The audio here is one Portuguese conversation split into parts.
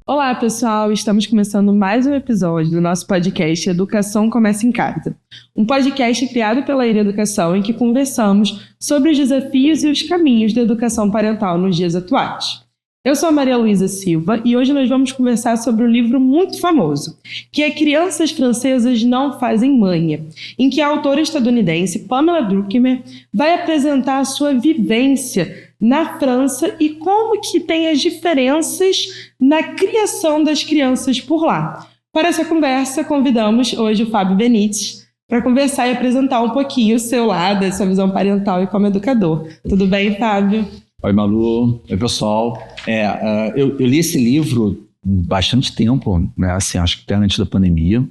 Olá, pessoal! Estamos começando mais um episódio do nosso podcast Educação Começa em Casa. Um podcast criado pela Ira Educação em que conversamos sobre os desafios e os caminhos da educação parental nos dias atuais. Eu sou a Maria Luísa Silva e hoje nós vamos conversar sobre um livro muito famoso, que é Crianças Francesas Não Fazem Manha, em que a autora estadunidense Pamela Druckimer vai apresentar a sua vivência na França e como que tem as diferenças na criação das crianças por lá. Para essa conversa, convidamos hoje o Fábio Benites para conversar e apresentar um pouquinho o seu lado, a sua visão parental e como educador. Tudo bem, Fábio? Oi, Malu. Oi, pessoal. Eu li esse livro há bastante tempo, né? Assim, acho que até antes da pandemia.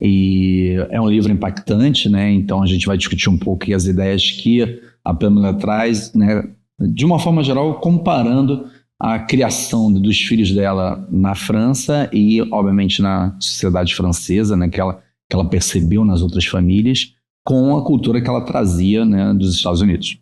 E é um livro impactante, né? Então a gente vai discutir um pouco as ideias que a Pamela traz, né? De uma forma geral, comparando a criação dos filhos dela na França e, obviamente, na sociedade francesa, né? Que ela percebeu nas outras famílias, com a cultura que ela trazia, né? Dos Estados Unidos.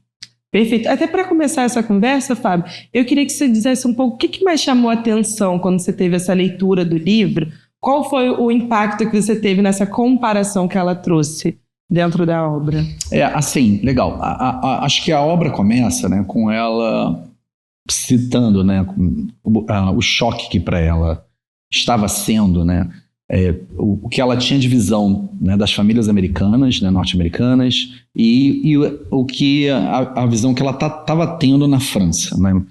Perfeito. Até para começar essa conversa, Fábio, eu queria que você dissesse um pouco o que mais chamou a atenção quando você teve essa leitura do livro. Qual foi o impacto que você teve nessa comparação que ela trouxe dentro da obra? Assim, legal. Acho que a obra começa, né, com ela citando, né, o choque que para ela estava sendo, né, o que ela tinha de visão, né, das famílias americanas, né, norte-americanas, e o que a visão que ela estava tendo na França, né,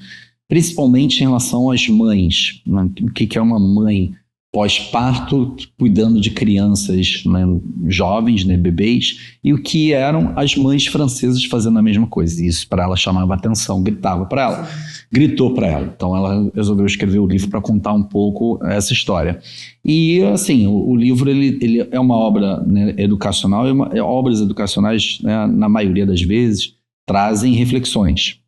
principalmente em relação às mães, né, o que é uma mãe pós-parto, cuidando de crianças, né, jovens, né, bebês, e o que eram as mães francesas fazendo a mesma coisa. Isso para ela chamava atenção, gritava para ela, gritou para ela. Então ela resolveu escrever o livro para contar um pouco essa história. E assim, o livro ele é uma obra, né, educacional, e obras educacionais, né, na maioria das vezes, trazem reflexões,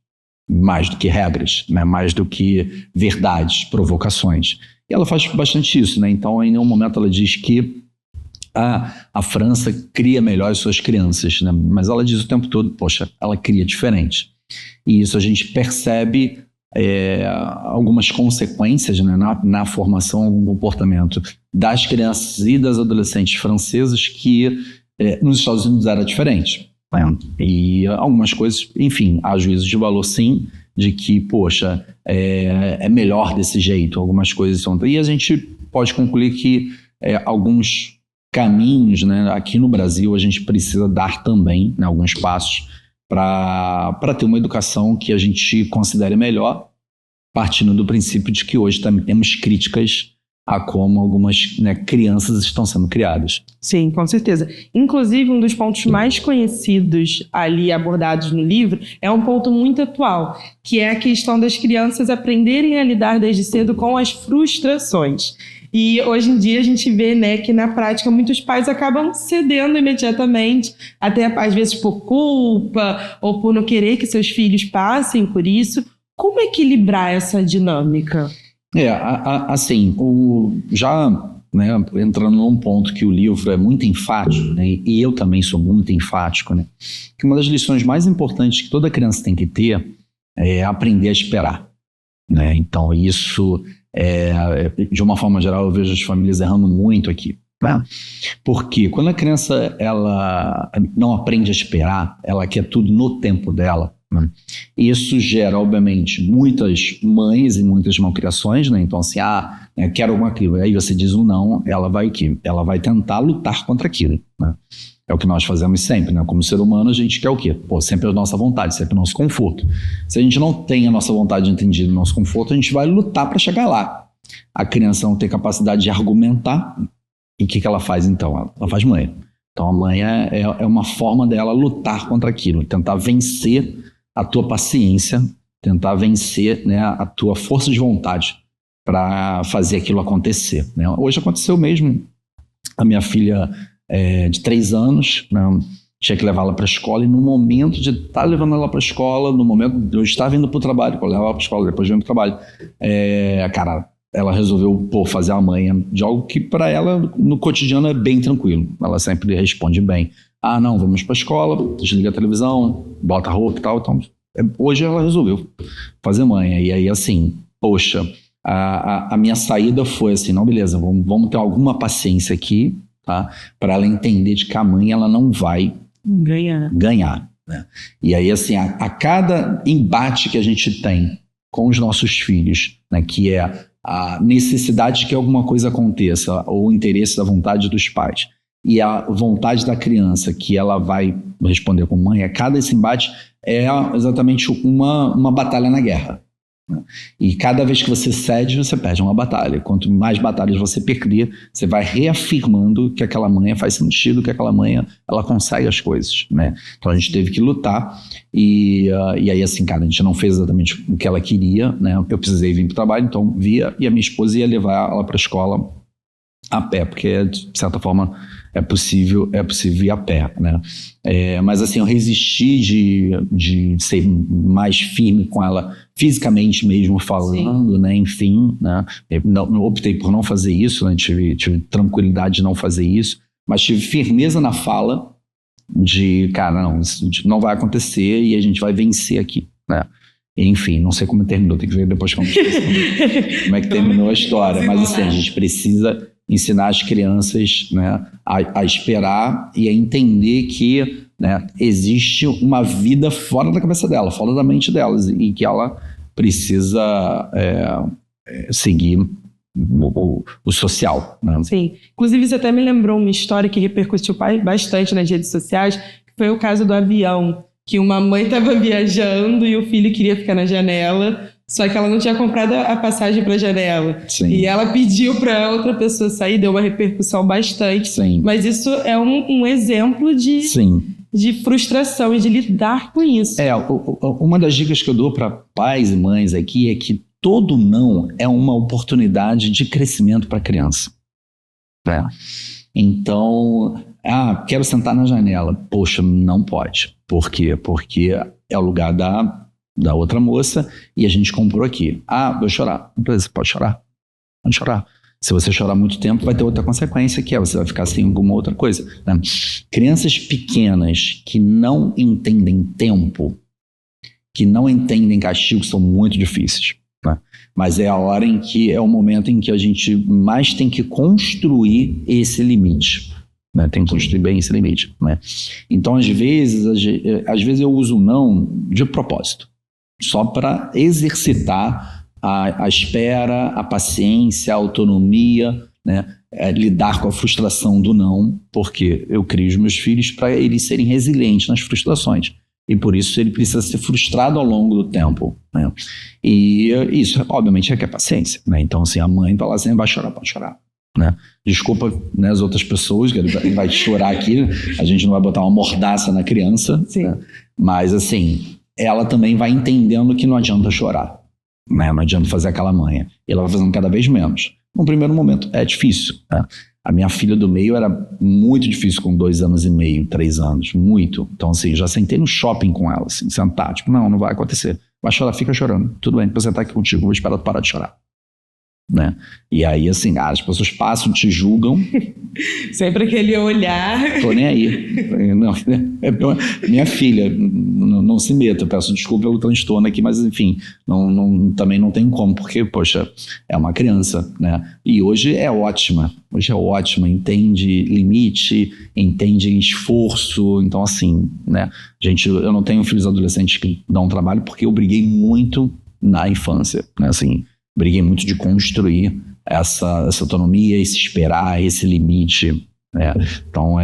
mais do que regras, né, mais do que verdades, provocações. E ela faz bastante isso, né? Então, em nenhum momento ela diz que a França cria melhor as suas crianças, né? Mas ela diz o tempo todo, poxa, ela cria diferente. E isso a gente percebe algumas consequências, né, na formação, algum comportamento das crianças e das adolescentes francesas que nos Estados Unidos era diferente. Né? E algumas coisas, enfim, há juízos de valor sim, de que, poxa, é melhor desse jeito, algumas coisas são... E a gente pode concluir que alguns caminhos, né, aqui no Brasil a gente precisa dar também, né, alguns passos para ter uma educação que a gente considere melhor, partindo do princípio de que hoje também temos críticas a como algumas, né, crianças estão sendo criadas. Sim, com certeza. Inclusive, um dos pontos mais conhecidos ali abordados no livro é um ponto muito atual, que é a questão das crianças aprenderem a lidar desde cedo com as frustrações. E hoje em dia a gente vê, né, que na prática muitos pais acabam cedendo imediatamente, até às vezes por culpa ou por não querer que seus filhos passem por isso. Como equilibrar essa dinâmica? Assim, já, né, entrando num ponto que o livro é muito enfático, né, e eu também sou muito enfático, né, que uma das lições mais importantes que toda criança tem que ter é aprender a esperar. Né? Então, isso, de uma forma geral, eu vejo as famílias errando muito aqui. Né? Porque quando a criança ela não aprende a esperar, ela quer tudo no tempo dela. Isso gera, obviamente, muitas mães e muitas malcriações, né? Então, assim, né, quero alguma coisa. Aí você diz um não, ela vai o quê? Ela vai tentar lutar contra aquilo. Né? É o que nós fazemos sempre, né? Como ser humano, a gente quer o quê? Sempre a nossa vontade, sempre o nosso conforto. Se a gente não tem a nossa vontade entendida, o nosso conforto, a gente vai lutar para chegar lá. A criança não tem capacidade de argumentar. E o que ela faz, então? Ela faz manha. Então, a manha é uma forma dela lutar contra aquilo, tentar vencer a tua paciência, tentar vencer, né, a tua força de vontade para fazer aquilo acontecer. Né? Hoje aconteceu mesmo. A minha filha de 3 anos, né, tinha que levá-la para a escola, e no momento de estar levando ela para a escola, no momento de eu estar vindo para o trabalho, eu levava ela para a escola, depois de vir para o trabalho, cara, ela resolveu fazer a manha de algo que para ela no cotidiano é bem tranquilo. Ela sempre responde bem. Não, vamos para a escola, desliga a televisão, bota a roupa e tal. Então, hoje ela resolveu fazer manha. E aí, assim, poxa, a minha saída foi assim, não, beleza, vamos ter alguma paciência aqui, tá? Para ela entender de que a mãe ela não vai ganhar, né? E aí, assim, a cada embate que a gente tem com os nossos filhos, né, que é a necessidade de que alguma coisa aconteça, ou o interesse da vontade dos pais, e a vontade da criança, que ela vai responder com mãe, cada esse embate é exatamente uma batalha na guerra. E cada vez que você cede, você perde uma batalha. Quanto mais batalhas você perder, você vai reafirmando que aquela mãe faz sentido, que aquela mãe ela consegue as coisas, né? Então a gente teve que lutar e aí assim, cara, a gente não fez exatamente o que ela queria, né? Eu precisei vir para o trabalho, então via, e a minha esposa ia levar ela para a escola a pé, porque de certa forma é possível ir a pé, né? Mas assim, eu resisti de ser mais firme com ela fisicamente mesmo falando, né? Enfim, né? Não optei por não fazer isso, né? Tive tranquilidade de não fazer isso, mas tive firmeza na fala de, cara, não, isso não vai acontecer e a gente vai vencer aqui, né? Enfim, não sei como terminou, tem que ver depois como é que terminou a história, mas assim, a gente precisa ensinar as crianças, né, a esperar e a entender que, né, existe uma vida fora da cabeça dela, fora da mente delas, e que ela precisa seguir o social, né? Sim. Inclusive, você até me lembrou uma história que repercutiu bastante nas redes sociais, que foi o caso do avião, que uma mãe estava viajando e o filho queria ficar na janela, só que ela não tinha comprado a passagem para a janela. Sim. E ela pediu para outra pessoa sair, deu uma repercussão bastante. Sim. Mas isso é um exemplo de frustração e de lidar com isso. Uma das dicas que eu dou para pais e mães aqui é que todo não é uma oportunidade de crescimento para a criança. Então, quero sentar na janela. Poxa, não pode. Por quê? Porque é o lugar da outra moça e a gente comprou aqui. Vou chorar. Você pode chorar. Pode chorar. Se você chorar muito tempo, vai ter outra consequência, que você vai ficar sem alguma outra coisa, né? Crianças pequenas que não entendem tempo, que não entendem castigo, são muito difíceis, né? Mas é o momento em que a gente mais tem que construir esse limite, né? Tem que construir bem esse limite, né? Então, às vezes eu uso o não de propósito, só para exercitar a espera, a paciência, a autonomia, né? Lidar com a frustração do não, porque eu crio os meus filhos para eles serem resilientes nas frustrações. E por isso ele precisa ser frustrado ao longo do tempo, né? E isso, obviamente, requer paciência, né? Então, assim, a mãe vai lá assim, vai chorar, pode chorar, né? Desculpa, né, as outras pessoas, que ele vai chorar aqui, a gente não vai botar uma mordaça na criança, né? Mas, assim, ela também vai entendendo que não adianta chorar, né? Não adianta fazer aquela manha. E ela vai fazendo cada vez menos. No primeiro momento, é difícil, né? A minha filha do meio era muito difícil com 2 anos e meio, 3 anos, muito. Então, assim, já sentei no shopping com ela, assim, sentar, tipo, não vai acontecer. Vai chorar, fica chorando. Tudo bem, vou sentar aqui contigo, vou esperar tu parar de chorar, né? E aí, assim, as pessoas passam, te julgam. Sempre aquele olhar. Tô nem aí. Não, minha filha, não se meta. Eu peço desculpa pelo transtorno aqui, mas enfim, também não tem como, porque, poxa, é uma criança, né? E hoje é ótima, entende limite, entende esforço. Então, assim, né? Gente, eu não tenho filhos adolescentes que dão trabalho porque eu briguei muito na infância, né? Assim, briguei muito de construir essa autonomia, esse esperar, esse limite, né? Então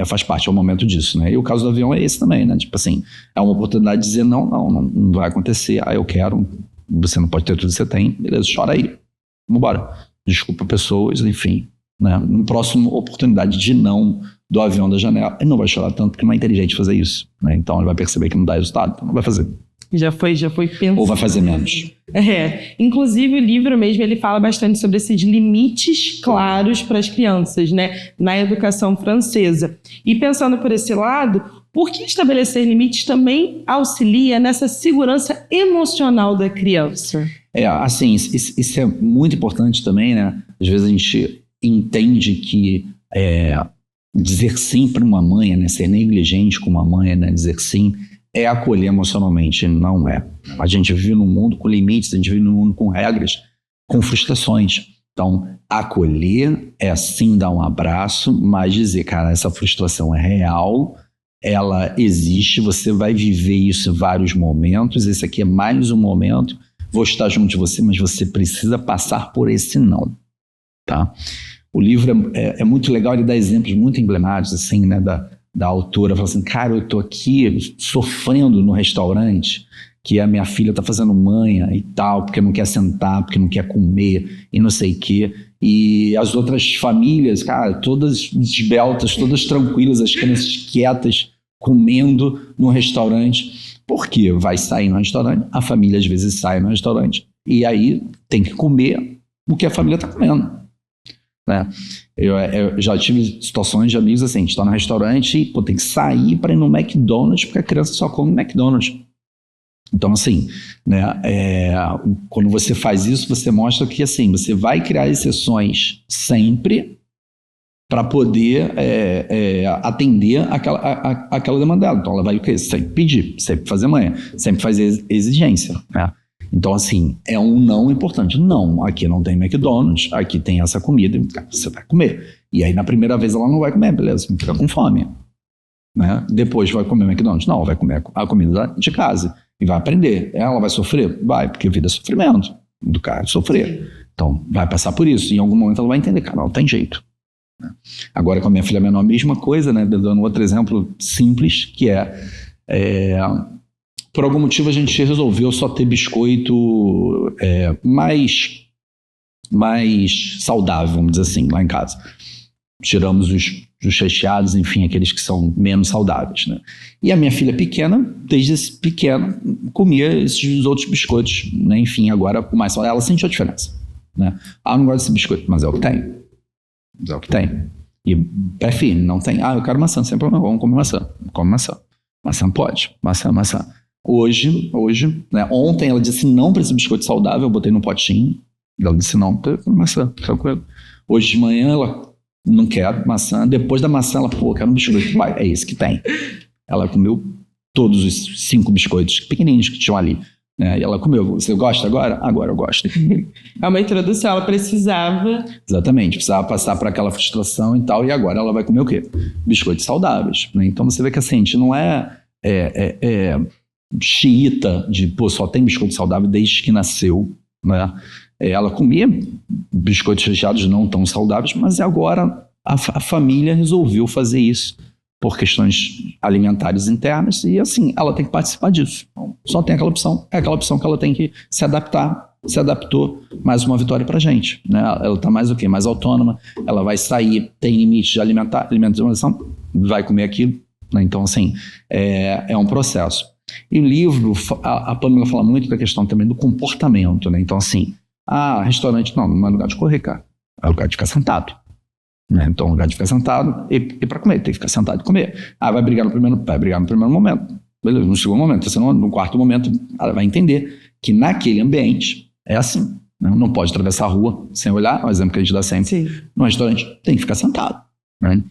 faz parte, é o momento disso, né? E o caso do avião é esse também, né? Tipo assim, é uma oportunidade de dizer não vai acontecer, eu quero, você não pode ter tudo que você tem, beleza, chora aí, vambora, desculpa pessoas, enfim, né? No próximo oportunidade de não do avião da janela, ele não vai chorar tanto porque não é inteligente fazer isso, né? Então ele vai perceber que não dá resultado, então não vai fazer. Já foi pensado. Ou vai fazer menos. Inclusive o livro mesmo, ele fala bastante sobre esses limites claros para as crianças, né? Na educação francesa. E pensando por esse lado, por que estabelecer limites também auxilia nessa segurança emocional da criança? Assim, isso é muito importante também, né? Às vezes a gente entende que dizer sim para uma mãe, né? Ser negligente com uma mãe, né? Dizer sim é acolher emocionalmente, não é. A gente vive num mundo com limites, a gente vive num mundo com regras, com frustrações. Então, acolher é sim dar um abraço, mas dizer, cara, essa frustração é real, ela existe, você vai viver isso em vários momentos, esse aqui é mais um momento, vou estar junto de você, mas você precisa passar por esse não, tá? O livro é muito legal, ele dá exemplos muito emblemáticos, assim, né, da autora, fala assim, cara, eu tô aqui sofrendo no restaurante, que a minha filha tá fazendo manha e tal, porque não quer sentar, porque não quer comer e não sei o quê. E as outras famílias, cara, todas esbeltas, todas tranquilas, as crianças quietas, comendo no restaurante. Por quê? Vai sair no restaurante, a família às vezes sai no restaurante, e aí tem que comer o que a família tá comendo, né? Eu já tive situações de amigos assim, a gente está no restaurante e pô, tem que sair para ir no McDonald's, porque a criança só come McDonald's. Então, assim, né, quando você faz isso, você mostra que assim, você vai criar exceções sempre para poder atender aquela demanda dela. Então, ela vai o quê? Sempre pedir, sempre fazer manha, sempre fazer exigência, né? Então, assim, é um não importante. Não, aqui não tem McDonald's, aqui tem essa comida, você vai comer. E aí, na primeira vez, ela não vai comer, beleza, fica com fome, né? Depois vai comer McDonald's? Não, vai comer a comida de casa. E vai aprender. Ela vai sofrer? Vai, porque vida é sofrimento. Do cara sofrer. Então, vai passar por isso. E em algum momento ela vai entender, cara, não tem jeito. Agora, com a minha filha menor, a mesma coisa, né? Dando outro exemplo simples, que por algum motivo a gente resolveu só ter biscoito mais saudável, vamos dizer assim, lá em casa. Tiramos os recheados, enfim, aqueles que são menos saudáveis, né? E a minha filha pequena, desde pequena, comia esses outros biscoitos, né? Enfim, agora o mais saudável, ela sentiu a diferença, né? Ah, eu não gosto desse biscoito, mas é o que tem. Mas é o que tem. E pé firme, não tem. Ah, eu quero maçã, sem problema, vamos comer maçã. Come maçã. Maçã pode. Maçã. Hoje, né? Ontem ela disse não para esse biscoito saudável, eu botei no potinho. Ela disse não para maçã, tranquilo. Hoje de manhã ela não quer maçã. Depois da maçã, ela, pô, quero um biscoito. Vai, é esse que tem. Ela comeu todos os 5 biscoitos pequenininhos que tinham ali, né? E ela comeu. Você gosta agora? Agora eu gosto. É uma introdução, ela precisava... Exatamente, precisava passar por aquela frustração e tal, e agora ela vai comer o quê? Biscoitos saudáveis, né? Então você vê que assim, a gente não xiita de, pô, só tem biscoito saudável desde que nasceu, né? Ela comia biscoitos recheados não tão saudáveis, mas agora a família resolveu fazer isso por questões alimentares internas e assim, ela tem que participar disso. Então, só tem aquela opção, é aquela opção que ela tem que se adaptar, se adaptou, mais uma vitória pra gente, né? Ela tá mais o quê? Mais autônoma, ela vai sair, tem limite de alimentação, vai comer aquilo, né? Então assim, é um processo. E o livro, a Pamela fala muito da questão também do comportamento, né? Então assim, restaurante não é lugar de correr, cara. É lugar de ficar sentado, né? Então, lugar de ficar sentado e para comer, tem que ficar sentado e comer. Vai brigar no primeiro momento. Beleza, no segundo momento, senão no quarto momento, ela vai entender que naquele ambiente é assim, né? Não pode atravessar a rua sem olhar, é o exemplo que a gente dá sempre. Sim. No restaurante, tem que ficar sentado, né?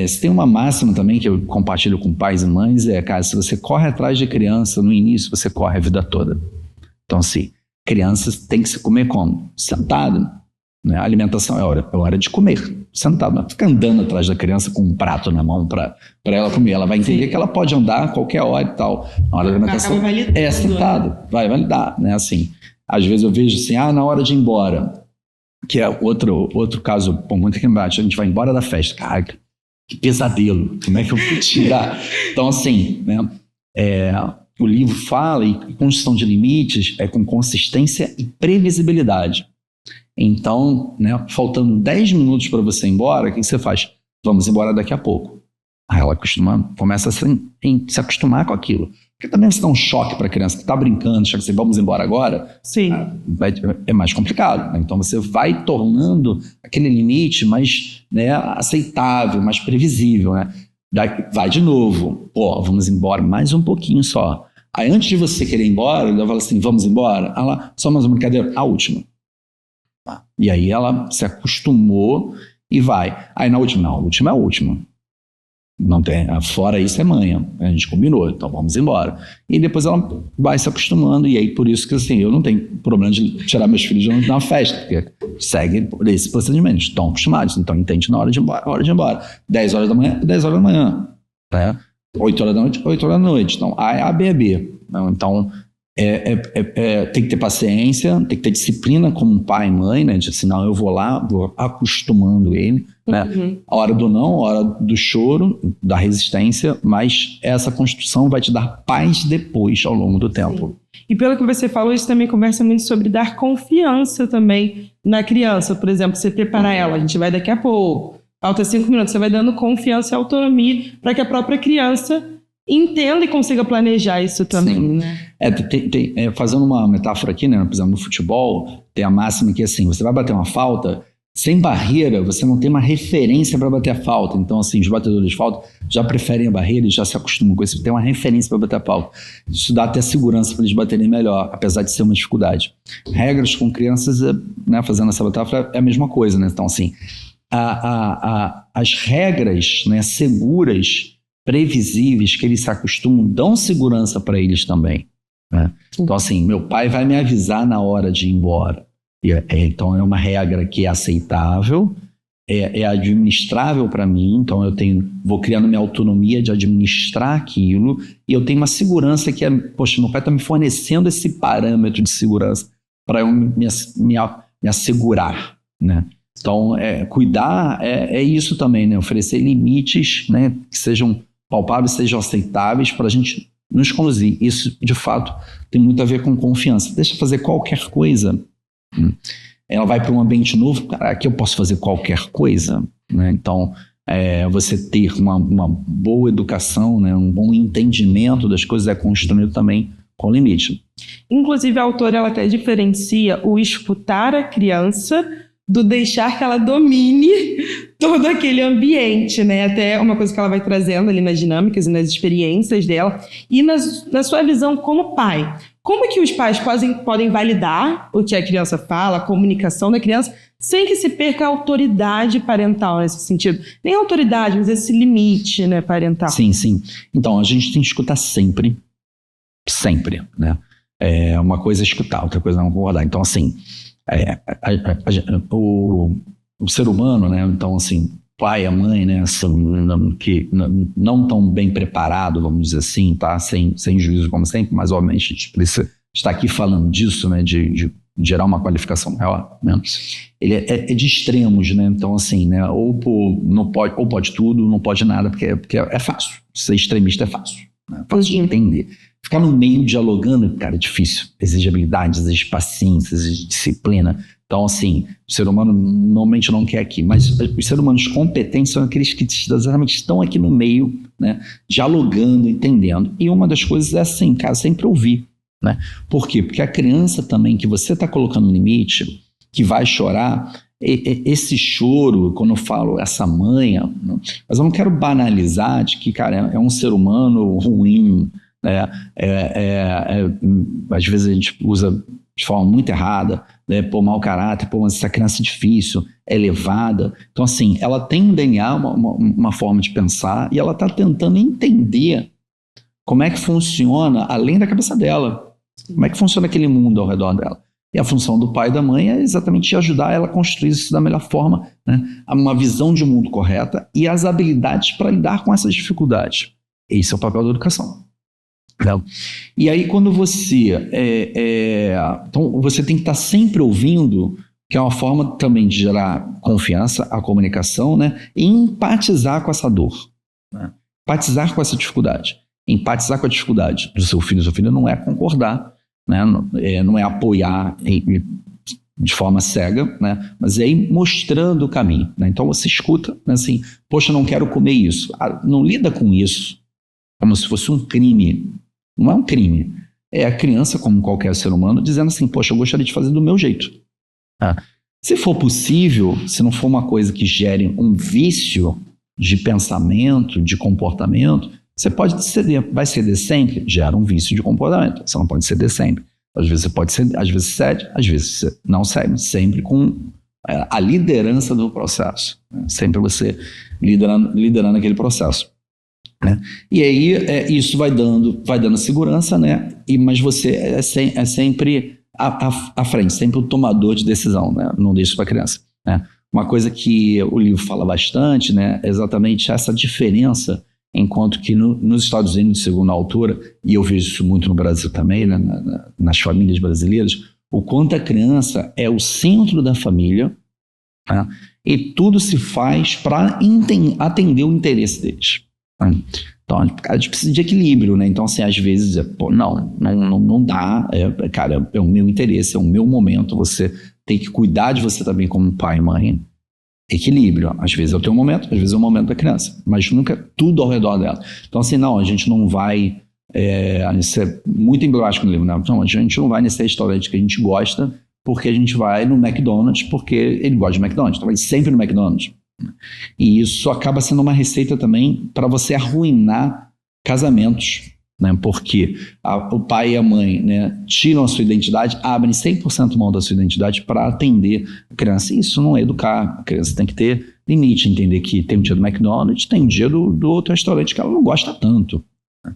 Se tem uma máxima também que eu compartilho com pais e mães, cara, se você corre atrás de criança no início, você corre a vida toda. Então, assim, crianças têm que se comer como? Sentado, né? A alimentação é hora de comer, sentado. Não fica andando atrás da criança com um prato na mão para ela comer. Ela vai entender que ela pode andar a qualquer hora e tal. Na hora da alimentação é sentado, vai validar, né? Assim, às vezes eu vejo assim, na hora de ir embora, que é outro caso, muito aqui embaixo, a gente vai embora da festa. Cara, que pesadelo, como é que eu vou tirar? Então, assim, né? O livro fala, e construção de limites é com consistência e previsibilidade. Então, né, faltando 10 minutos para você ir embora, o que você faz? Vamos embora daqui a pouco. Aí ela começa a se acostumar com aquilo. Porque também se dá um choque para a criança que está brincando, chega assim, vamos embora agora, sim, é mais complicado, né? Então você vai tornando aquele limite mais, né, aceitável, mais previsível, né? Vai de novo, vamos embora mais um pouquinho só. Aí antes de você querer ir embora, ela fala assim, vamos embora? Ela, só mais uma brincadeira, a última. E aí ela se acostumou e vai. Aí na última, não, a última é a última. Não tem, fora isso é manha, a gente combinou, então vamos embora. E depois ela vai se acostumando, e aí por isso que assim, eu não tenho problema de tirar meus filhos de uma festa, porque segue esse procedimento, estão acostumados, então entende na hora de ir embora. 10 horas da manhã, 10 horas da manhã, né? 8 horas da noite, 8 horas da noite. Então, A, B, B. Então, tem que ter paciência, tem que ter disciplina como pai e mãe, né? De assim, não, eu vou lá, vou acostumando ele, né? A hora do não, a hora do choro, da resistência, mas essa construção vai te dar paz depois, ao longo do tempo. Sim. E pelo que você falou, isso também conversa muito sobre dar confiança também na criança. Por exemplo, você preparar ela, a gente vai daqui a pouco, falta 5 minutos, você vai dando confiança e autonomia para que a própria criança entenda e consiga planejar isso também. Sim. Né? Fazendo uma metáfora aqui, né, por exemplo, no futebol, tem a máxima que assim, você vai bater uma falta, sem barreira, você não tem uma referência para bater a falta. Então, assim, os batedores de falta já preferem a barreira e já se acostumam com isso, tem uma referência para bater a falta. Isso dá até segurança para eles baterem melhor, apesar de ser uma dificuldade. Regras com crianças, né, fazendo essa metáfora, é a mesma coisa, né? Então, assim, as regras, né, seguras, previsíveis, que eles se acostumam, dão segurança para eles também, né? Então, assim, meu pai vai me avisar na hora de ir embora. Então, é uma regra que é aceitável, é administrável para mim. Então, vou criando minha autonomia de administrar aquilo, e eu tenho uma segurança que poxa, meu pai está me fornecendo esse parâmetro de segurança para eu me assegurar, né? Então, cuidar é isso também, né? Oferecer limites, né, que sejam palpáveis, sejam aceitáveis para a gente nos conduzir. Isso, de fato, tem muito a ver com confiança. Deixa eu fazer qualquer coisa. Ela vai para um ambiente novo, cara, aqui eu posso fazer qualquer coisa, né? Então, você ter uma boa educação, né, um bom entendimento das coisas é construído também com limite. Inclusive, a autora ela até diferencia o escutar a criança do deixar que ela domine todo aquele ambiente, né? Até uma coisa que ela vai trazendo ali nas dinâmicas e nas experiências dela. E na sua visão como pai, como que os pais podem validar o que a criança fala, a comunicação da criança, sem que se perca a autoridade parental nesse sentido? Nem a autoridade, mas esse limite, né, parental. Sim, sim. Então, a gente tem que escutar sempre, né? Uma coisa é escutar, outra coisa é não concordar. Então, assim, o ser humano, né? Então, assim, pai e mãe, né? Que não tão bem preparado, vamos dizer assim, tá? Sem juízo, como sempre, mas obviamente a gente precisa estar aqui falando disso, né? De gerar uma qualificação maior, né? Ele é de extremos, né? Então, assim, né? Ou pode tudo, não pode nada, porque é fácil. Ser extremista é fácil, né? Fácil de entender. Ficar no meio dialogando, cara, é difícil. Exige habilidade, exige paciência, exige disciplina. Então, assim, o ser humano normalmente não quer aqui, mas os seres humanos competentes são aqueles que exatamente estão aqui no meio, né, dialogando, entendendo. E uma das coisas é assim, cara, sempre ouvir, né? Por quê? Porque a criança também, que você está colocando limite, que vai chorar, esse choro, quando eu falo essa manha, mas eu não quero banalizar de que, cara, é um ser humano ruim, às vezes a gente usa de forma muito errada, né? Pô, mau caráter, pô, mas essa criança é difícil, é elevada. Então, assim, ela tem um DNA, uma forma de pensar, e ela está tentando entender como é que funciona, além da cabeça dela, como é que funciona aquele mundo ao redor dela. E a função do pai e da mãe é exatamente ajudar ela a construir isso da melhor forma, né? Uma visão de mundo correta e as habilidades para lidar com essas dificuldades. Esse é o papel da educação. E aí, quando você então você tem que estar sempre ouvindo, que é uma forma também de gerar confiança, a comunicação, né? E empatizar com essa dor, né? Empatizar com essa dificuldade. Empatizar com a dificuldade do seu filho. Seu filho não é concordar, né? Não é apoiar de forma cega, né? Mas é ir mostrando o caminho, né? Então você escuta, né? Assim, poxa, não quero comer isso. Não lida com isso como se fosse um crime. Não é um crime. É a criança, como qualquer ser humano, dizendo assim, poxa, eu gostaria de fazer do meu jeito. Se for possível, se não for uma coisa que gere um vício de pensamento, de comportamento, você pode ceder. Vai ceder sempre? Gera um vício de comportamento. Você não pode ceder sempre. Às vezes você pode ceder, às vezes cede, às vezes você não cede. Sempre com a liderança do processo. Sempre você liderando aquele processo. né? E aí isso vai dando segurança, né? Mas você é sempre à frente, sempre o tomador de decisão, né? Não deixa isso para a criança, né? Uma coisa que o livro fala bastante, né, é exatamente essa diferença, enquanto que nos Estados Unidos, segundo a autora, e eu vejo isso muito no Brasil também, né, nas famílias brasileiras, o quanto a criança é o centro da família, né, e tudo se faz para atender o interesse deles, né? Então, a gente precisa de equilíbrio, né? Então, assim, às vezes, não dá, cara, é o meu interesse, é o meu momento, você tem que cuidar de você também como pai e mãe. Equilíbrio. Às vezes é o teu momento, às vezes é o momento da criança, mas nunca tudo ao redor dela. Então, assim, não, a gente não vai... isso é muito emblemático no livro, né? Não, a gente não vai nesse restaurante que a gente gosta porque a gente vai no McDonald's porque ele gosta de McDonald's. Então, vai sempre no McDonald's. E isso acaba sendo uma receita também para você arruinar casamentos, né? Porque o pai e a mãe, né, tiram a sua identidade, abrem 100% mão da sua identidade para atender a criança. E isso não é educar. A criança tem que ter limite, entender que tem um dia do McDonald's, tem um dia do outro restaurante que ela não gosta tanto.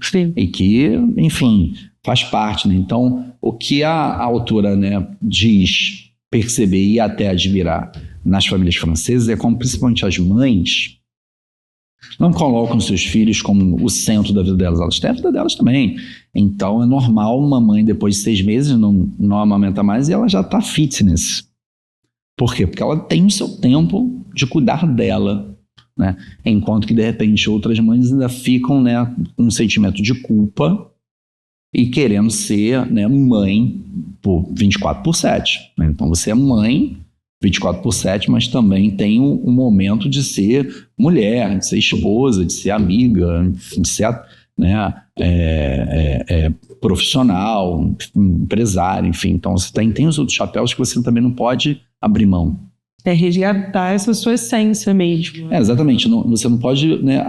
Sim. E que, enfim, faz parte, né? Então, o que a autora, né, diz perceber e até admirar nas famílias francesas é como principalmente as mães não colocam seus filhos como o centro da vida delas, elas têm a vida delas também. Então é normal uma mãe depois de 6 meses não amamenta mais e ela já está fitness. Por quê? Porque ela tem o seu tempo de cuidar dela, né? Enquanto que de repente outras mães ainda ficam, né, com um sentimento de culpa e querendo ser, né, mãe por 24/7. Né? Então você é mãe 24/7, mas também tem um momento de ser mulher, de ser esposa, de ser amiga, de ser, né, profissional, empresário, enfim. Então você tem os outros chapéus que você também não pode abrir mão. É resgatar essa sua essência mesmo. Exatamente. Você não pode, né,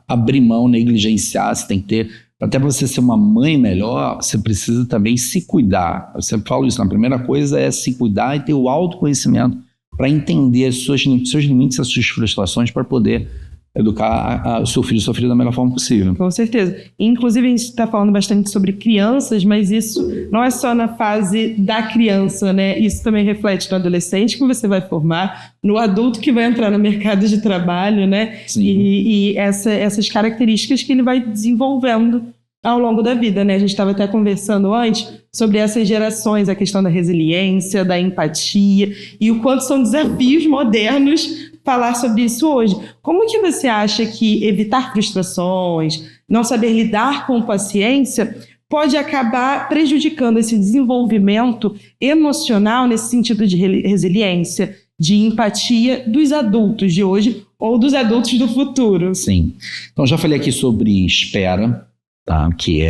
abrir mão, negligenciar, você tem que ter... Até para você ser uma mãe melhor, você precisa também se cuidar. Eu sempre falo isso, a primeira coisa é se cuidar e ter o autoconhecimento para entender seus limites, as suas frustrações, para poder educar o seu filho e sua filha da melhor forma possível. Com certeza. Inclusive, a gente está falando bastante sobre crianças, mas isso não é só na fase da criança, né? Isso também reflete no adolescente que você vai formar, no adulto que vai entrar no mercado de trabalho, né? Sim. E essas características que ele vai desenvolvendo ao longo da vida, né? A gente estava até conversando antes sobre essas gerações, a questão da resiliência, da empatia e o quanto são desafios modernos falar sobre isso hoje. Como que você acha que evitar frustrações, não saber lidar com paciência, pode acabar prejudicando esse desenvolvimento emocional nesse sentido de resiliência, de empatia dos adultos de hoje ou dos adultos do futuro? Sim. Então, já falei aqui sobre espera, tá? Que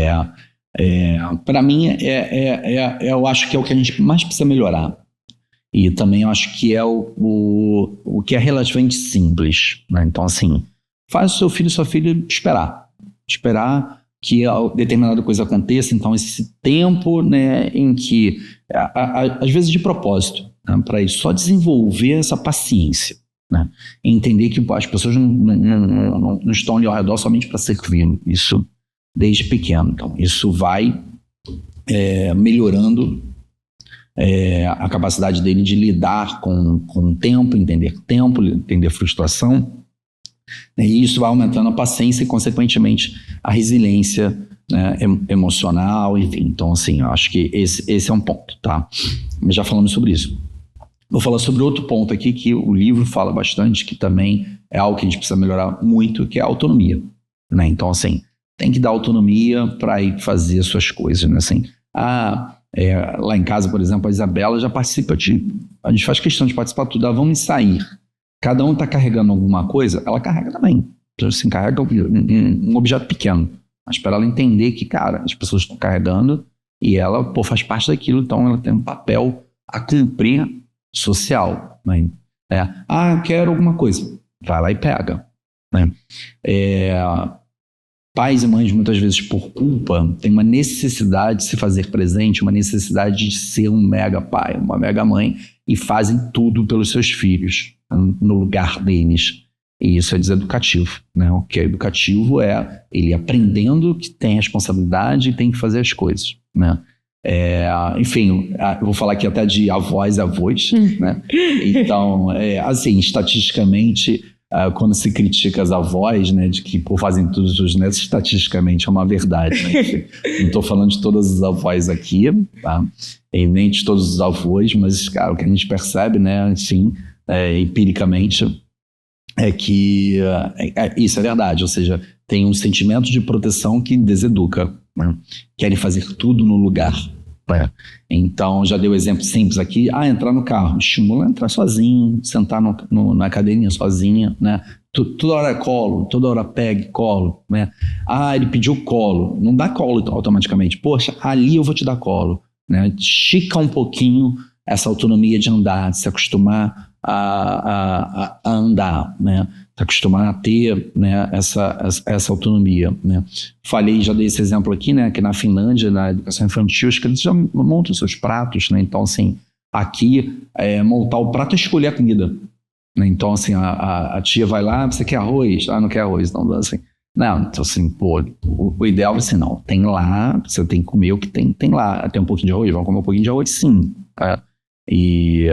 para mim, eu acho que é o que a gente mais precisa melhorar. E também eu acho que é o que é relativamente simples, né? Então, assim, faz o seu filho e sua filha esperar que determinada coisa aconteça. Então, esse tempo, né, em que, às vezes de propósito, né, para isso, só desenvolver essa paciência, né? E entender que as pessoas não estão ali ao redor somente para servir, isso desde pequeno. Então, isso vai melhorando a capacidade dele de lidar com o tempo, entender frustração, e isso vai aumentando a paciência e, consequentemente, a resiliência, né, emocional, enfim. Então, assim, eu acho que esse é um ponto, tá? Mas já falamos sobre isso. Vou falar sobre outro ponto aqui que o livro fala bastante, que também é algo que a gente precisa melhorar muito, que é a autonomia, né? Então, assim, tem que dar autonomia para ir fazer suas coisas, né? Assim, lá em casa, por exemplo, a Isabela já participa, a gente faz questão de participar tudo, vamos sair. Cada um está carregando alguma coisa, ela carrega também. Então, assim, carrega um objeto pequeno. Mas para ela entender que, cara, as pessoas estão carregando e ela, faz parte daquilo, então ela tem um papel a cumprir social. Né? Quero alguma coisa. Vai lá e pega. Né? Pais e mães, muitas vezes, por culpa, têm uma necessidade de se fazer presente, uma necessidade de ser um mega pai, uma mega mãe, e fazem tudo pelos seus filhos, no lugar deles. E isso é deseducativo, né? O que é educativo é ele aprendendo que tem responsabilidade e tem que fazer as coisas, né? Enfim, eu vou falar aqui até de avós e avós, né? Então, assim, estatisticamente, quando se critica as avós, né, de que fazem tudo os netos, estatisticamente é uma verdade, né? Não estou falando de todas as avós aqui, tá? E nem de todos os avós, mas, cara, o que a gente percebe, né, assim, empiricamente, é que isso é verdade, ou seja, tem um sentimento de proteção que deseduca, né? Querem fazer tudo no lugar. Então, já dei o exemplo simples aqui, entrar no carro, estimula a entrar sozinho, sentar na cadeirinha sozinha, né? Toda hora é colo, toda hora pegue colo, né? Ele pediu colo, não dá colo automaticamente, poxa, ali eu vou te dar colo, né? Estica um pouquinho essa autonomia de andar, de se acostumar a andar, né? Se acostumar a ter, né, essa autonomia, né? Falei, já dei esse exemplo aqui, né, que na Finlândia, na educação infantil, os crianças já montam seus pratos, né? Então, assim, aqui, montar o prato é escolher a comida, né? Então, assim, a tia vai lá, você quer arroz? Não quer arroz, não, assim. Não, então, assim, o ideal é assim, não, tem lá, você tem que comer o que tem lá. Tem um pouquinho de arroz? Vamos comer um pouquinho de arroz? Sim, e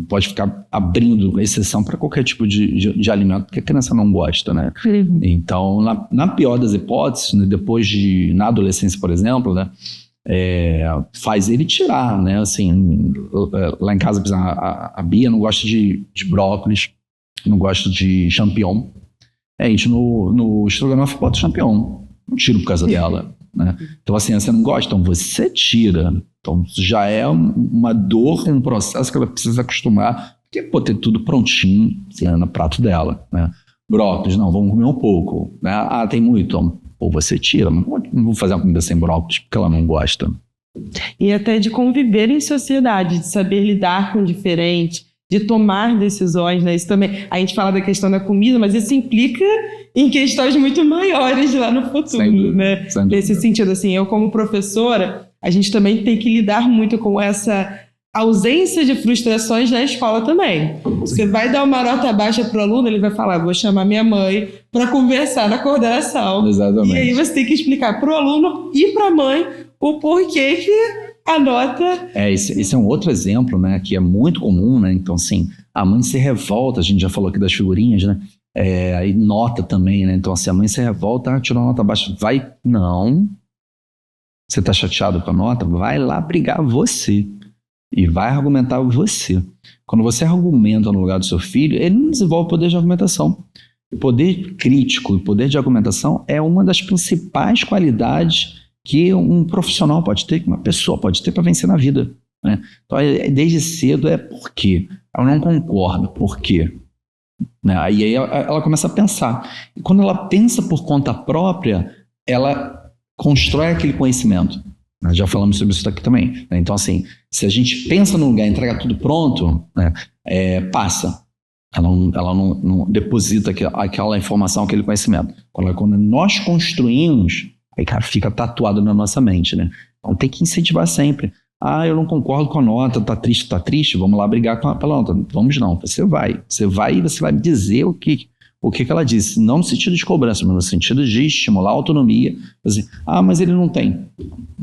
pode ficar abrindo exceção para qualquer tipo de alimento que a criança não gosta, né? Então, na pior das hipóteses, né, na adolescência, por exemplo, né, faz ele tirar, né? Assim, lá em casa, a Bia não gosta de brócolis, não gosta de champignon. A gente no estrogonofe bota champignon, não tiro por causa dela, né? Então, assim, você não gosta, então você tira. Então, já é uma dor, um processo que ela precisa acostumar, porque ter tudo prontinho, assim, no prato dela, né? Brócolis, não, vamos comer um pouco, né? Tem muito, então, você tira, não vou fazer uma comida sem brócolis, porque ela não gosta. E até de conviver em sociedade, de saber lidar com o diferente, de tomar decisões, né? Isso também, a gente fala da questão da comida, mas isso implica em questões muito maiores lá no futuro, né? Nesse sentido, assim, eu como professora, a gente também tem que lidar muito com essa ausência de frustrações na escola também. Você vai dar uma nota baixa para o aluno, ele vai falar, vou chamar minha mãe para conversar na coordenação. Exatamente. E aí você tem que explicar para o aluno e para a mãe o porquê que a nota... Esse é um outro exemplo, né, que é muito comum, né? Então, assim, a mãe se revolta, a gente já falou aqui das figurinhas, né? E nota também, né? Então, assim, a mãe se revolta, tirou uma nota baixa, não... Você está chateado com a nota? Vai lá brigar você. E vai argumentar você. Quando você argumenta no lugar do seu filho, ele não desenvolve poder de argumentação. O poder crítico, o poder de argumentação é uma das principais qualidades que um profissional pode ter, que uma pessoa pode ter para vencer na vida, né? Então, desde cedo por quê? Eu não concordo, por quê? Né? Aí ela começa a pensar. E quando ela pensa por conta própria, ela constrói aquele conhecimento. Nós já falamos sobre isso aqui também, né? Então, assim, se a gente pensa no lugar e entrega tudo pronto, né, passa. Ela não deposita aquela informação, aquele conhecimento. Quando nós construímos, aí, cara, fica tatuado na nossa mente, né? Então tem que incentivar sempre. Eu não concordo com a nota, tá triste, vamos lá brigar pela nota. Vamos não, você vai e você vai me dizer o que ela disse, não no sentido de cobrança, mas no sentido de estimular a autonomia. Assim, mas ele não tem.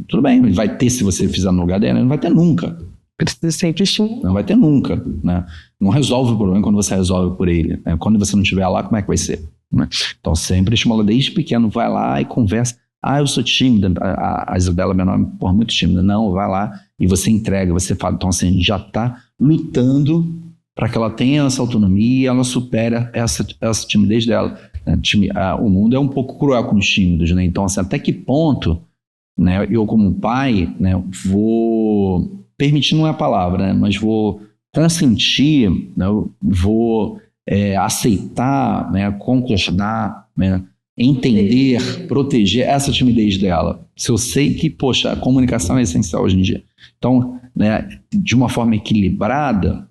Tudo bem, ele vai ter se você fizer no lugar dele, ele não vai ter nunca. Precisa sempre estimular. Não vai ter nunca, né? Não resolve o problema quando você resolve por ele, né? Quando você não estiver lá, como é que vai ser? Né? Então sempre estimula desde pequeno, vai lá e conversa. Eu sou tímida, a Isabela, meu nome, muito tímida. Não, vai lá e você entrega, você fala. Então assim, a gente já está lutando para que ela tenha essa autonomia e ela supere essa timidez dela. Né? O mundo é um pouco cruel com os tímidos, né? Então, assim, até que ponto, né, eu como pai, né, vou permitir, não é a palavra, né, mas vou consentir, né, vou aceitar, né, concordar, né, entender, proteger essa timidez dela. Se eu sei que, poxa, a comunicação é essencial hoje em dia. Então, né, de uma forma equilibrada,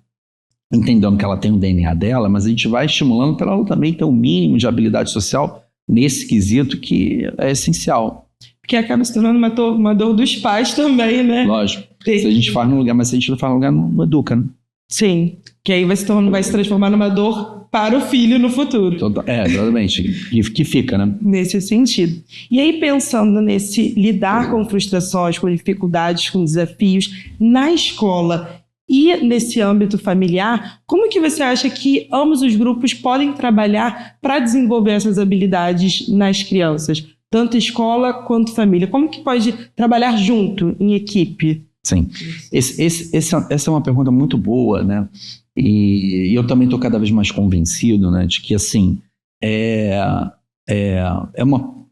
entendendo que ela tem o DNA dela, mas a gente vai estimulando para ela também ter um mínimo de habilidade social nesse quesito que é essencial. Porque acaba se tornando uma dor dos pais também, né? Lógico. Se a gente faz num lugar, mas se a gente não faz num lugar, não educa, né? Sim. Que aí vai se transformar numa dor para o filho no futuro. Exatamente. Que fica, né? Nesse sentido. E aí, pensando nesse lidar com frustrações, com dificuldades, com desafios na escola e nesse âmbito familiar, como que você acha que ambos os grupos podem trabalhar para desenvolver essas habilidades nas crianças? Tanto escola quanto família. Como que pode trabalhar junto, em equipe? Sim. Essa é uma pergunta muito boa, né? E eu também estou cada vez mais convencido, né, de que, assim, é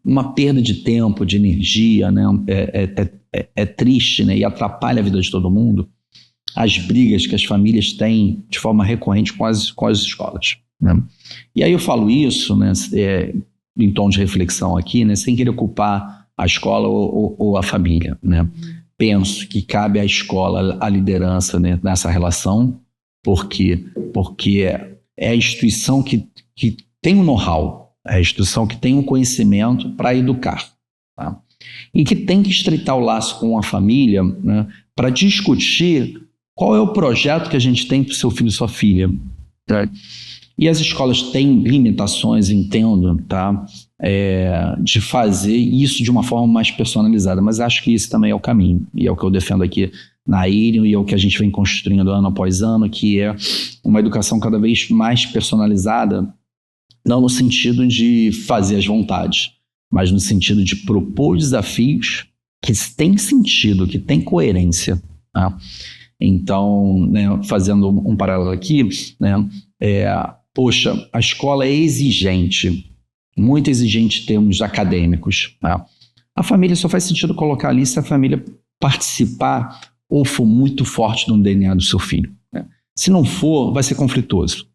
uma perda de tempo, de energia, né? É triste, né? E atrapalha a vida de todo mundo as brigas que as famílias têm de forma recorrente com as escolas, né? E aí eu falo isso, né, em tom de reflexão aqui, né, sem querer culpar a escola ou a família, né? Penso que cabe à escola a liderança, né, nessa relação, porque é a instituição que tem o know-how, é a instituição que tem o conhecimento para educar, tá? E que tem que estreitar o laço com a família, né, para discutir qual é o projeto que a gente tem para o seu filho e sua filha, tá? E as escolas têm limitações, entendo, tá? De fazer isso de uma forma mais personalizada, mas acho que isso também é o caminho, e é o que eu defendo aqui na Irion, e é o que a gente vem construindo ano após ano, que é uma educação cada vez mais personalizada, não no sentido de fazer as vontades, mas no sentido de propor desafios que têm sentido, que têm coerência, tá? Então, né, fazendo um paralelo aqui, né, poxa, a escola é exigente, muito exigente em termos acadêmicos, tá? A família só faz sentido colocar ali se a família participar ou for muito forte no DNA do seu filho, né? Se não for, vai ser conflituoso,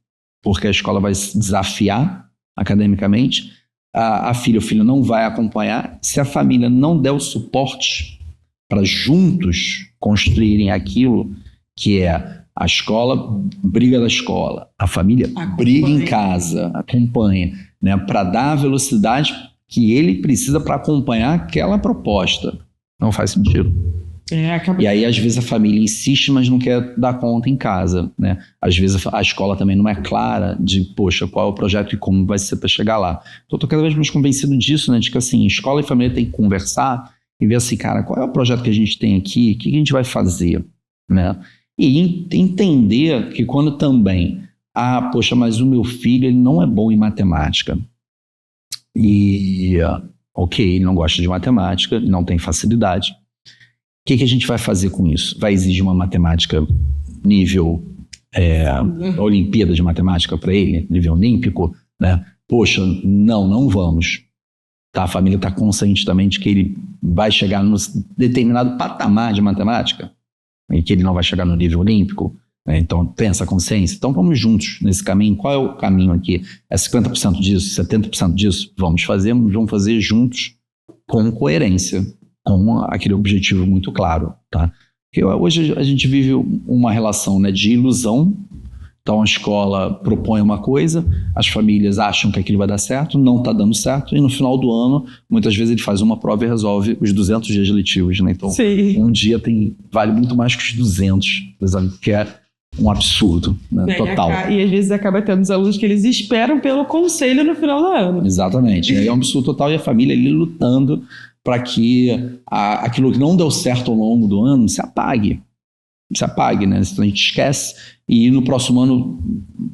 porque a escola vai se desafiar academicamente, a filha ou filho não vai acompanhar. Se a família não der o suporte para juntos construírem aquilo que é a escola, briga da escola, a família briga em casa, acompanha, né, para dar a velocidade que ele precisa para acompanhar aquela proposta. Não faz sentido. E aí, às vezes, a família insiste, mas não quer dar conta em casa, né? Às vezes, a escola também não é clara de, poxa, qual é o projeto e como vai ser para chegar lá. Então, eu estou cada vez mais convencido disso, né? De que, assim, escola e família têm que conversar e ver assim, cara, qual é o projeto que a gente tem aqui? O que a gente vai fazer, né? E entender que quando também, poxa, mas o meu filho, ele não é bom em matemática. E, ok, ele não gosta de matemática, ele não tem facilidade. O que a gente vai fazer com isso? Vai exigir uma matemática nível Olimpíada de Matemática para ele, nível olímpico, né? Poxa, não vamos. Tá? A família está consciente também de que ele vai chegar num determinado patamar de matemática e que ele não vai chegar no nível olímpico, né? Então tem essa consciência. Então vamos juntos nesse caminho. Qual é o caminho aqui? É 50% disso, 70% disso? Vamos fazer juntos com coerência, com aquele objetivo muito claro, tá? Porque hoje a gente vive uma relação, né, de ilusão. Então a escola propõe uma coisa, as famílias acham que aquilo vai dar certo, não está dando certo, e no final do ano, muitas vezes ele faz uma prova e resolve os 200 dias letivos, né? Então, sim, um dia vale muito mais que os 200, que é um absurdo, né? Total. E às vezes acaba tendo os alunos que eles esperam pelo conselho no final do ano. Exatamente. E aí é um absurdo total, e a família ali lutando para que aquilo que não deu certo ao longo do ano se apague, né? Então a gente esquece, e no próximo ano,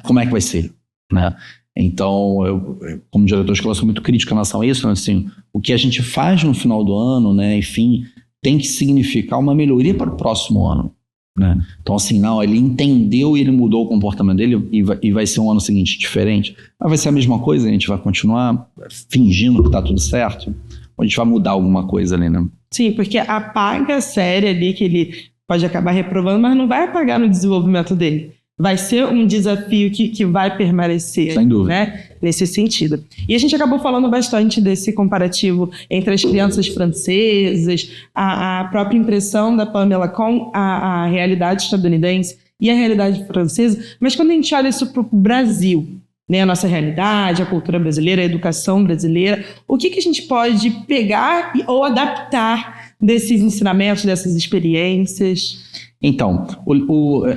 como é que vai ser, né? Então, eu, como diretor de escola, sou muito crítico em relação a isso, né? Assim, o que a gente faz no final do ano, né, enfim, tem que significar uma melhoria para o próximo ano, né? Então, assim, não, ele entendeu e ele mudou o comportamento dele, e vai ser um ano seguinte diferente, mas vai ser a mesma coisa, a gente vai continuar fingindo que está tudo certo, ou a gente vai mudar alguma coisa ali, né? Sim, porque apaga a série ali que ele pode acabar reprovando, mas não vai apagar no desenvolvimento dele. Vai ser um desafio que vai permanecer, sem dúvida, né? Nesse sentido. E a gente acabou falando bastante desse comparativo entre as crianças francesas, a própria impressão da Pamela com a realidade estadunidense e a realidade francesa, mas quando a gente olha isso para o Brasil, né, a nossa realidade, a cultura brasileira, a educação brasileira, o que a gente pode pegar ou adaptar desses ensinamentos, dessas experiências? Então,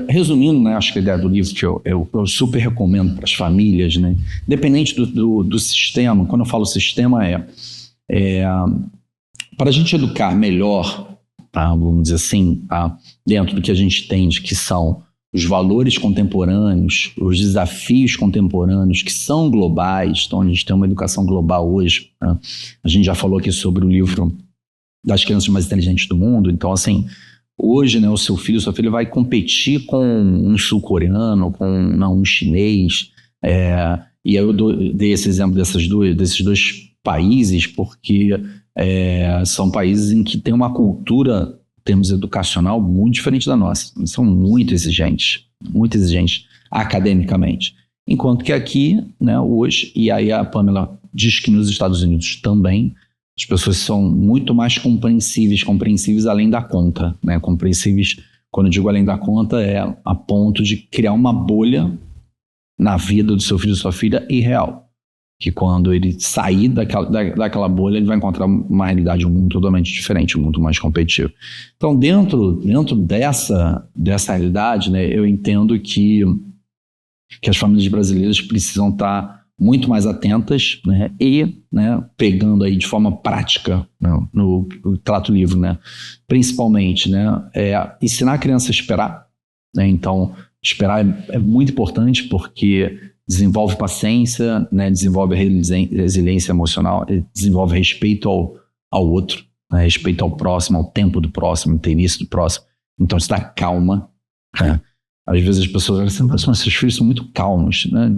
resumindo, né, acho que a ideia do livro que eu super recomendo para as famílias, né, independente do sistema, quando eu falo sistema para a gente educar melhor, tá, vamos dizer assim, tá, dentro do que a gente entende que são os valores contemporâneos, os desafios contemporâneos que são globais. Então a gente tem uma educação global hoje, né? A gente já falou aqui sobre o livro das crianças mais inteligentes do mundo. Então assim, hoje, né, o seu filho, sua filha vai competir com um sul-coreano, com um chinês, e aí eu dei esse exemplo desses dois países porque são países em que tem uma cultura, em termos educacional, muito diferente da nossa. São muito exigentes academicamente. Enquanto que aqui, né, hoje, e aí a Pamela diz que nos Estados Unidos também, as pessoas são muito mais compreensíveis além da conta, né? Compreensíveis, quando eu digo além da conta, é a ponto de criar uma bolha na vida do seu filho e sua filha irreal. Que quando ele sair daquela bolha, ele vai encontrar uma realidade, um mundo totalmente diferente, um mundo mais competitivo. Então, dentro dessa realidade, né, eu entendo que as famílias brasileiras precisam estar muito mais atentas, né, e, né, pegando aí de forma prática, né, no trato livre, né, principalmente, né, ensinar a criança a esperar, né. Então, esperar é muito importante porque desenvolve paciência, né, desenvolve resiliência emocional, desenvolve respeito ao outro, né, respeito ao próximo, ao tempo do próximo, ao interesse do próximo. Então, isso dá calma, né? Às vezes as pessoas dizem assim, seus filhos são muito calmos, né?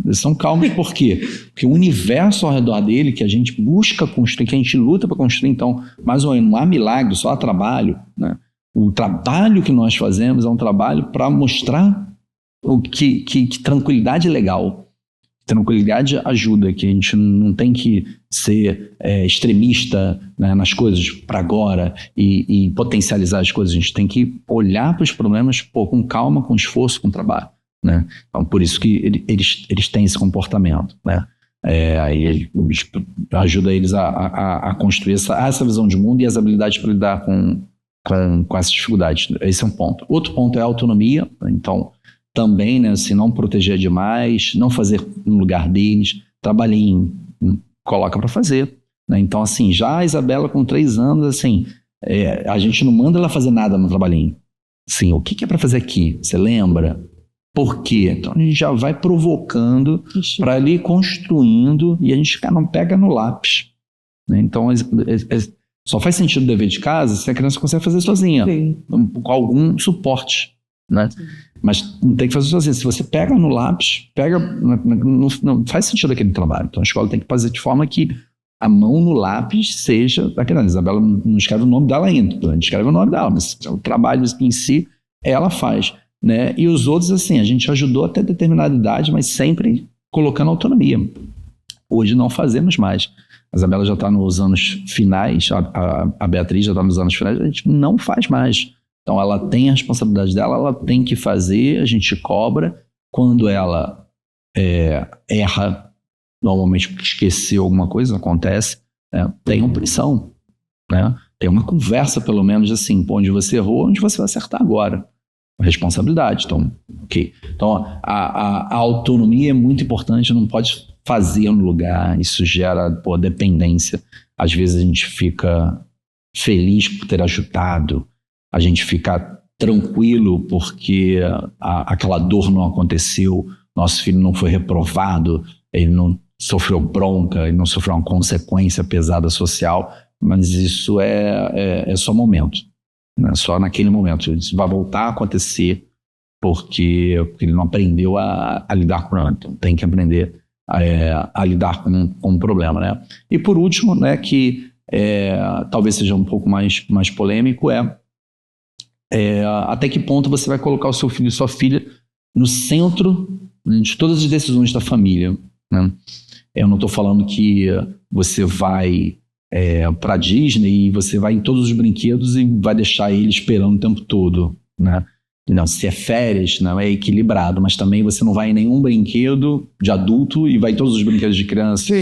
Eles são calmos por quê? Porque o universo ao redor dele, que a gente busca construir, que a gente luta para construir, então, mais ou menos, não há milagre, só há trabalho, né? O trabalho que nós fazemos é um trabalho para mostrar que tranquilidade é legal. Tranquilidade ajuda, que a gente não tem que ser extremista, né, nas coisas para agora e potencializar as coisas. A gente tem que olhar para os problemas com calma, com esforço, com trabalho, né? Então, por isso que eles têm esse comportamento, né? Aí ajuda eles a construir essa visão de mundo e as habilidades para lidar com essas dificuldades. Esse é um ponto. Outro ponto é a autonomia. Então, também, né, assim, não proteger demais, não fazer no lugar deles, trabalhinho, coloca para fazer, né? Então, assim, já a Isabela com 3 anos, assim, a gente não manda ela fazer nada no trabalhinho. Assim, o que é para fazer aqui? Você lembra? Por quê? Então, a gente já vai provocando para ali construindo e a gente não pega no lápis, né? Então, só faz sentido o dever de casa se a criança consegue fazer sozinha, com algum suporte, né? Mas não tem que fazer sozinho. Se você pega no lápis, não faz sentido aquele trabalho. Então a escola tem que fazer de forma que a mão no lápis seja da criança. A Isabela não escreve o nome dela ainda, a gente escreve o nome dela, mas o trabalho em si ela faz, né? E os outros, assim, a gente ajudou até determinada idade, mas sempre colocando autonomia. Hoje não fazemos mais. A Isabela já está nos anos finais, a Beatriz já está nos anos finais, a gente não faz mais. Então ela tem a responsabilidade dela, ela tem que fazer, a gente cobra. Quando ela erra, normalmente porque esqueceu alguma coisa, acontece, né? Tem uma punição, né? Tem uma conversa pelo menos assim, onde você errou, onde você vai acertar agora. A responsabilidade, então, ok. Então a autonomia é muito importante, não pode fazer no lugar, isso gera dependência. Às vezes a gente fica feliz por ter ajudado, a gente fica tranquilo porque aquela dor não aconteceu, nosso filho não foi reprovado, ele não sofreu bronca, ele não sofreu uma consequência pesada social, mas isso é só momento, né? Só naquele momento. Isso vai voltar a acontecer porque ele não aprendeu a lidar com o então tem que aprender a lidar com o problema, né? E por último, né, que talvez seja um pouco mais polêmico, até que ponto você vai colocar o seu filho e sua filha no centro de todas as decisões da família, né? Eu não estou falando que você vai para Disney e você vai em todos os brinquedos e vai deixar ele esperando o tempo todo, né? Não, se é férias, não é equilibrado, mas também você não vai em nenhum brinquedo de adulto e vai em todos os brinquedos de criança.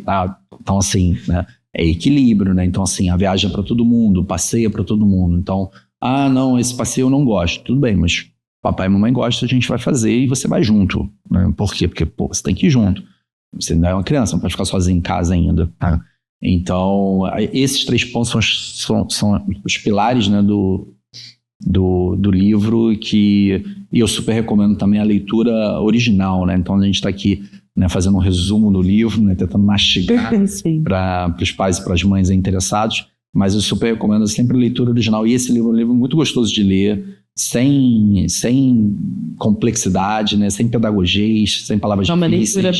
Tá? Então, assim, né, é equilíbrio, né? Então, assim, a viagem é para todo mundo, o passeio é para todo mundo. Então, não, esse passeio eu não gosto. Tudo bem, mas papai e mamãe gostam, a gente vai fazer e você vai junto. Né? Por quê? Porque você tem que ir junto. Você não é uma criança, não pode ficar sozinho em casa ainda. Tá? Então, esses 3 pontos são os pilares, né, do livro, e eu super recomendo também a leitura original. Né? Então, a gente está aqui, né, fazendo um resumo do livro, né, tentando mastigar para os pais e para as mães interessados, mas eu super recomendo sempre a leitura original. E esse livro é um livro muito gostoso de ler, sem complexidade, né? Sem pedagogias, sem palavras difíceis.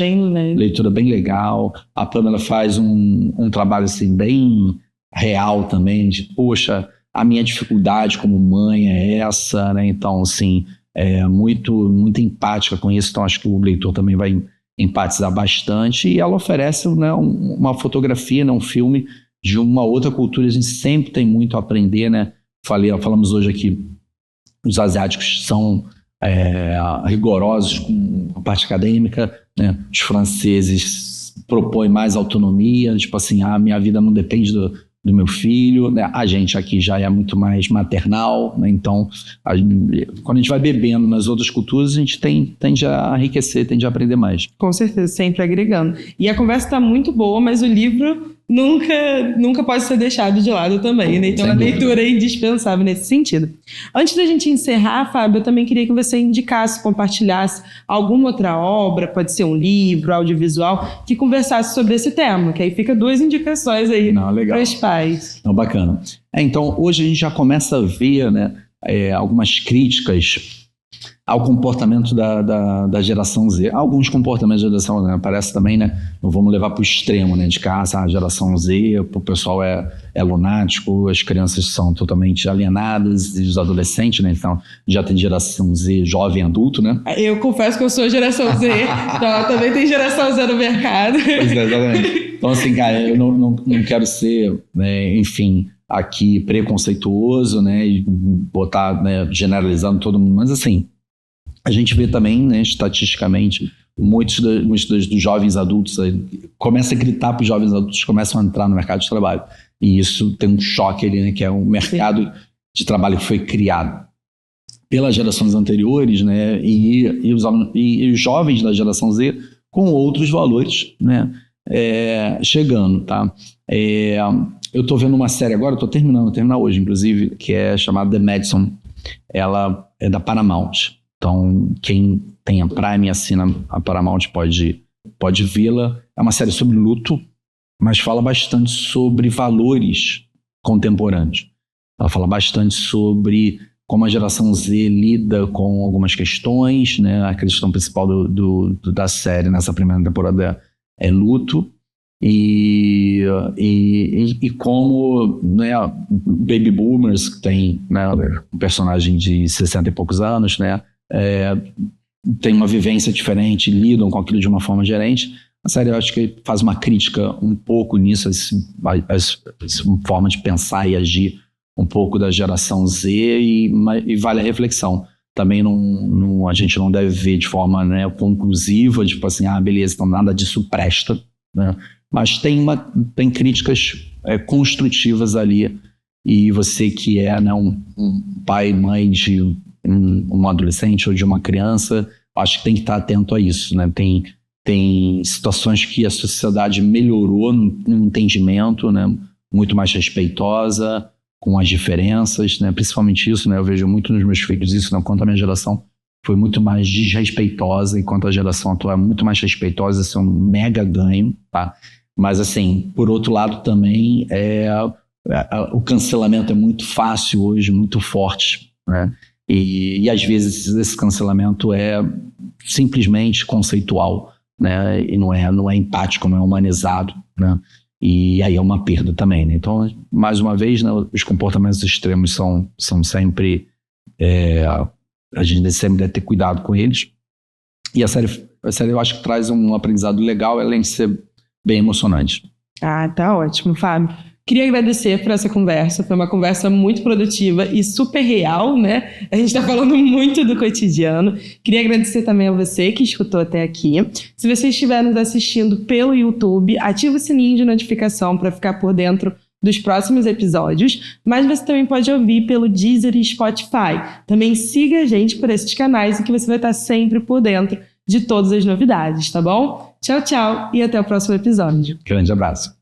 Leitura bem legal. A Pamela faz um trabalho assim, bem real também, de, poxa, a minha dificuldade como mãe é essa, né? Então, assim, é muito empática com isso, então acho que o leitor também vai empatizar bastante, e ela oferece, né, uma fotografia, né, um filme de uma outra cultura. A gente sempre tem muito a aprender, né? Falamos hoje aqui, os asiáticos são rigorosos com a parte acadêmica, né? Os franceses propõem mais autonomia, tipo assim, minha vida não depende do meu filho, né? A gente aqui já é muito mais maternal, né? Então, quando a gente vai bebendo nas outras culturas, a gente tende a enriquecer, tende a aprender mais. Com certeza, sempre agregando. E a conversa está muito boa, mas o livro nunca pode ser deixado de lado também, né? Então a leitura é indispensável nesse sentido. Antes da gente encerrar, Fábio, eu também queria que você indicasse, compartilhasse alguma outra obra, pode ser um livro, audiovisual, que conversasse sobre esse tema, que aí fica 2 indicações aí para os pais. Bacana. Então, hoje a gente já começa a ver, né, algumas críticas ao comportamento da geração Z. Alguns comportamentos da geração Z, parece também, né? Não vamos levar para o extremo, né? De casa, a geração Z, o pessoal é lunático, as crianças são totalmente alienadas, e os adolescentes, né? Então, já tem geração Z, jovem adulto, né? Eu confesso que eu sou geração Z, então também tem geração Z no mercado. Pois é, exatamente. Então, assim, cara, eu não quero ser, né, enfim, aqui preconceituoso, né? E botar, né, generalizando todo mundo, mas assim, a gente vê também, né, estatisticamente, muitos dos jovens adultos começam a gritar para os jovens adultos, começam a entrar no mercado de trabalho. E isso tem um choque ali, né, que é um mercado de trabalho que foi criado pelas gerações anteriores, né, e os jovens da geração Z com outros valores, né, chegando, tá? Eu estou vendo uma série agora, estou terminando hoje, inclusive, que é chamada The Madison. Ela é da Paramount. Então, quem tem a Prime e assina a Paramount pode vê-la. É uma série sobre luto, mas fala bastante sobre valores contemporâneos. Ela fala bastante sobre como a geração Z lida com algumas questões, né? A questão principal da série nessa primeira temporada é luto. E como, né, baby boomers, que tem, né, um personagem de 60 e poucos anos, né, tem uma vivência diferente, lidam com aquilo de uma forma diferente. A série, eu acho que faz uma crítica um pouco nisso, essa forma de pensar e agir um pouco da geração Z, e vale a reflexão. Também a gente não deve ver de forma, né, conclusiva, tipo assim, beleza, então nada disso presta, né? Mas tem críticas construtivas ali, e você que é, né, um pai, mãe de um adolescente ou de uma criança, acho que tem que estar atento a isso, né? Tem situações que a sociedade melhorou no entendimento, né, muito mais respeitosa com as diferenças, né? Principalmente isso, né? Eu vejo muito nos meus filhos isso, né? Quanto a minha geração foi muito mais desrespeitosa, enquanto a geração atual é muito mais respeitosa, isso é um mega ganho, tá? Mas, assim, por outro lado também, o cancelamento é muito fácil hoje, muito forte, né? E às vezes esse cancelamento é simplesmente conceitual, né? E não é empático, não é humanizado, né? E aí é uma perda também, né? Então, mais uma vez, né, os comportamentos extremos são sempre... a gente sempre deve ter cuidado com eles. E a série eu acho que traz um aprendizado legal, além de ser bem emocionante. Tá ótimo, Fábio. Queria agradecer por essa conversa, foi uma conversa muito produtiva e super real, né? A gente está falando muito do cotidiano. Queria agradecer também a você que escutou até aqui. Se você estiver nos assistindo pelo YouTube, ativa o sininho de notificação para ficar por dentro dos próximos episódios, mas você também pode ouvir pelo Deezer e Spotify. Também siga a gente por esses canais, em que você vai estar sempre por dentro de todas as novidades, tá bom? Tchau, tchau e até o próximo episódio. Grande abraço.